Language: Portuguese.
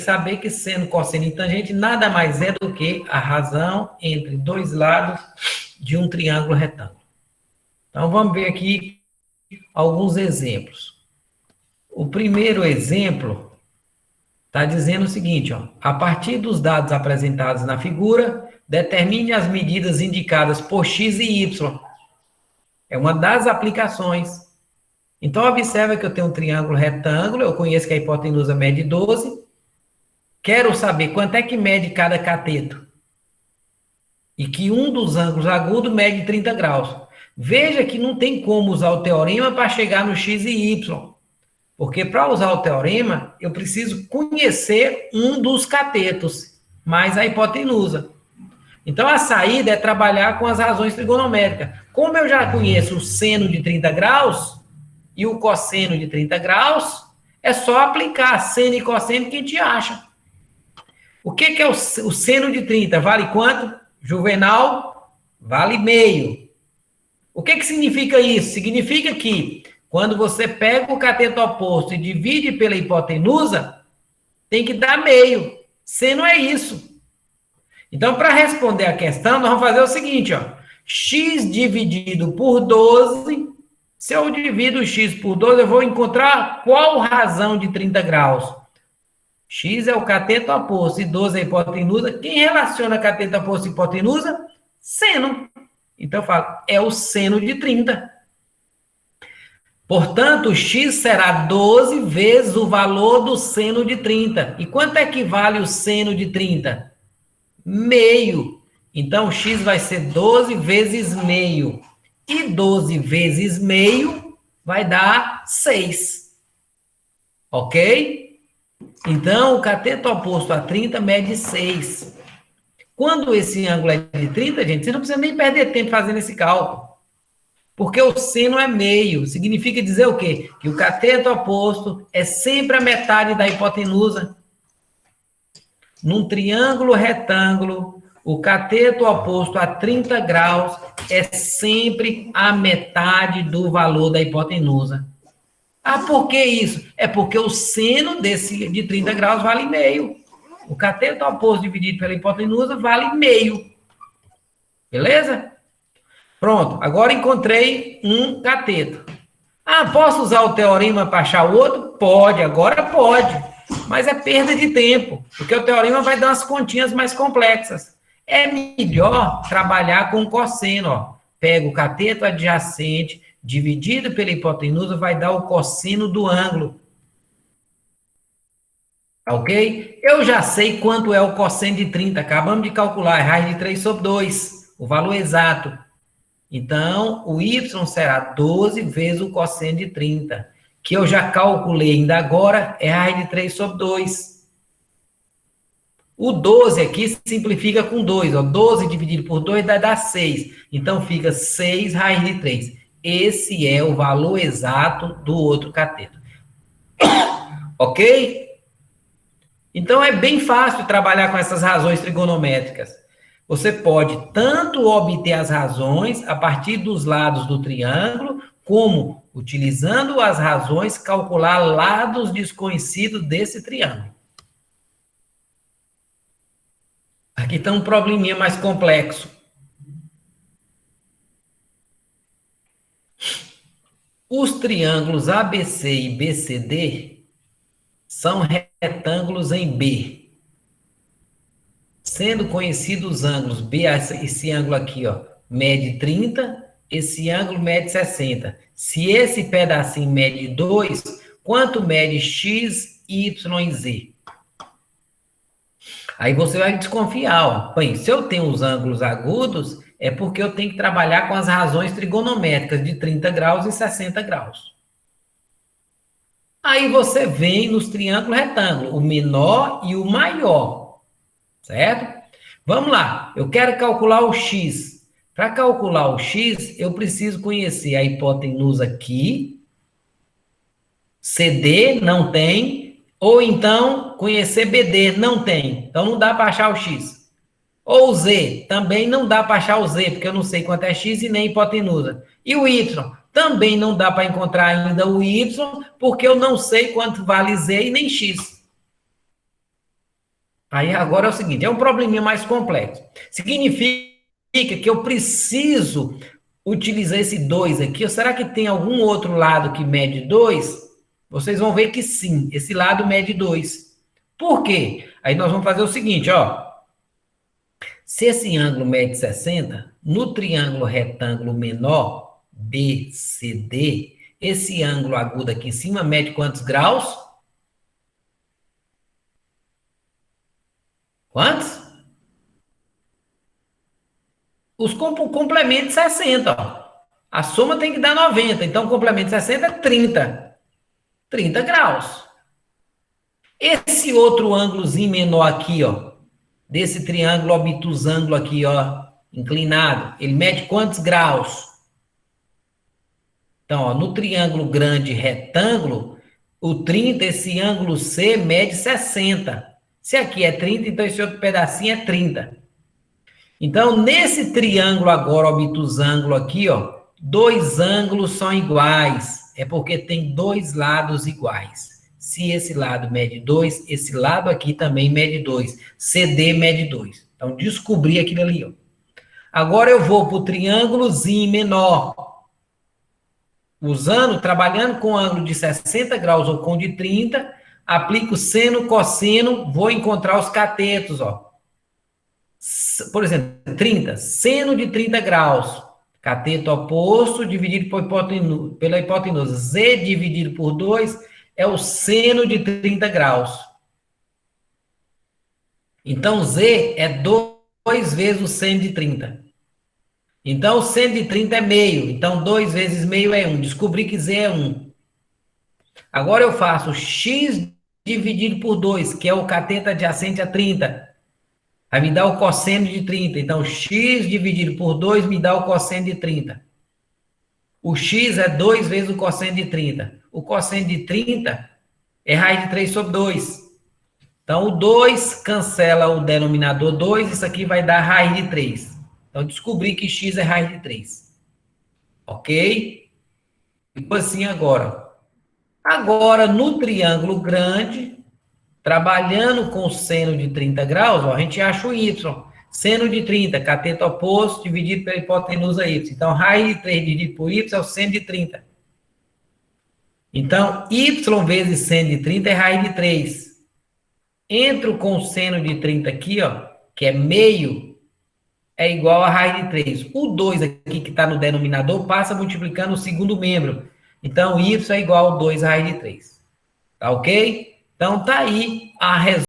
saber que seno, cosseno e tangente nada mais é do que a razão entre dois lados de um triângulo retângulo. Então, vamos ver aqui alguns exemplos. O primeiro exemplo está dizendo o seguinte, ó, a partir dos dados apresentados na figura, determine as medidas indicadas por x e y. É uma das aplicações. Então, observa que eu tenho um triângulo retângulo, eu conheço que a hipotenusa mede 12. Quero saber quanto é que mede cada cateto. E que um dos ângulos agudos mede 30 graus. Veja que não tem como usar o teorema para chegar no x e y. Porque para usar o teorema, eu preciso conhecer um dos catetos, mais a hipotenusa. Então, a saída é trabalhar com as razões trigonométricas. Como eu já conheço o seno de 30 graus e o cosseno de 30 graus, é só aplicar seno e cosseno que a gente acha. O que é o seno de 30? Vale quanto? Juvenal, vale meio. O que significa isso? Significa que quando você pega o cateto oposto e divide pela hipotenusa, tem que dar meio. Seno é isso. Então, para responder a questão, nós vamos fazer o seguinte, ó. X dividido por 12, se eu divido x por 12, eu vou encontrar qual razão de 30 graus? X é o cateto oposto e 12 é a hipotenusa. Quem relaciona cateto oposto e hipotenusa? Seno. Então, eu falo, é o seno de 30. Portanto, x será 12 vezes o valor do seno de 30. E quanto é que vale o seno de 30? Meio. Então, x vai ser 12 vezes meio. E 12 vezes meio vai dar 6. Ok? Então, o cateto oposto a 30 mede 6. Quando esse ângulo é de 30, gente, você não precisa nem perder tempo fazendo esse cálculo. Porque o seno é meio. Significa dizer o quê? Que o cateto oposto é sempre a metade da hipotenusa. Num triângulo retângulo, o cateto oposto a 30 graus é sempre a metade do valor da hipotenusa. Ah, por que isso? É porque o seno de 30 graus vale meio. O cateto oposto dividido pela hipotenusa vale meio. Beleza? Pronto, agora encontrei um cateto. Ah, posso usar o teorema para achar o outro? Pode, agora pode. Mas é perda de tempo, porque o teorema vai dar umas continhas mais complexas. É melhor trabalhar com cosseno, ó. Pega o cateto adjacente, dividido pela hipotenusa, vai dar o cosseno do ângulo. Ok? Eu já sei quanto é o cosseno de 30. Acabamos de calcular, é raiz de 3 sobre 2. O valor exato. Então, o y será 12 vezes o cosseno de 30. Que eu já calculei ainda agora, é raiz de 3 sobre 2. O 12 aqui simplifica com 2. Ó. 12 dividido por 2 vai dar 6. Então, fica 6 raiz de 3. Esse é o valor exato do outro cateto. Ok? Então, é bem fácil trabalhar com essas razões trigonométricas. Você pode tanto obter as razões a partir dos lados do triângulo, como, utilizando as razões, calcular lados desconhecidos desse triângulo. Aqui está um probleminha mais complexo. Os triângulos ABC e BCD são retângulos em B. Sendo conhecidos os ângulos B, esse ângulo aqui, ó, mede 30, esse ângulo mede 60. Se esse pedacinho mede 2, quanto mede x, y e z? Aí você vai desconfiar, ó. Bem, se eu tenho os ângulos agudos, é porque eu tenho que trabalhar com as razões trigonométricas de 30 graus e 60 graus. Aí você vem nos triângulos retângulos, o menor e o maior, certo? Vamos lá, eu quero calcular o x. Para calcular o x, eu preciso conhecer a hipotenusa aqui, CD não tem, ou então conhecer BD, não tem. Então não dá para achar o x. Ou Z, também não dá para achar o Z, porque eu não sei quanto é x e nem hipotenusa. E o y, também não dá para encontrar ainda o y, porque eu não sei quanto vale Z e nem x. Aí agora é o seguinte, é um probleminha mais complexo. Significa que eu preciso utilizar esse 2 aqui, ou será que tem algum outro lado que mede 2? Vocês vão ver que sim, esse lado mede 2. Por quê? Aí nós vamos fazer o seguinte, ó. Se esse ângulo mede 60, no triângulo retângulo menor, BCD, esse ângulo agudo aqui em cima mede quantos graus? Quantos? Os complementos 60, ó. A soma tem que dar 90, então o complemento de 60 é 30. 30 graus. Esse outro ângulozinho menor aqui, ó, desse triângulo obtusângulo aqui, ó, inclinado, ele mede quantos graus? Então, ó, no triângulo grande retângulo, o 30, esse ângulo C mede 60. Se aqui é 30, então esse outro pedacinho é 30. Então, nesse triângulo agora, obtusângulo aqui, ó, dois ângulos são iguais. É porque tem dois lados iguais. Se esse lado mede 2, esse lado aqui também mede 2. CD mede 2. Então, descobri aquilo ali, ó. Agora eu vou para o triângulozinho menor. Trabalhando com ângulo de 60 graus ou com de 30, aplico seno, cosseno, vou encontrar os catetos, ó. Por exemplo, 30, seno de 30 graus, cateto oposto dividido pela hipotenusa. Z dividido por 2 é o seno de 30 graus. Então, Z é 2 vezes o seno de 30. Então, o seno de 30 é meio. Então, 2 vezes meio é 1. Descobri que Z é 1. Agora eu faço x dividido por 2, que é o cateto adjacente a 30. Vai me dar o cosseno de 30. Então, x dividido por 2 me dá o cosseno de 30. O x é 2 vezes o cosseno de 30. O cosseno de 30 é raiz de 3 sobre 2. Então, o 2 cancela o denominador 2, isso aqui vai dar raiz de 3. Então, descobri que x é raiz de 3. Ok? Ficou assim agora. Agora, no triângulo grande, trabalhando com seno de 30 graus, ó, a gente acha o y. Seno de 30, cateto oposto, dividido pela hipotenusa y. Então, raiz de 3 dividido por y é o seno de 30. Então, y vezes seno de 30 é raiz de 3. Entro com o seno de 30 aqui, ó, que é meio, é igual a raiz de 3. O 2 aqui, que está no denominador, passa multiplicando o segundo membro. Então, y é igual a 2 raiz de 3. Tá ok? Então, tá aí a resolução.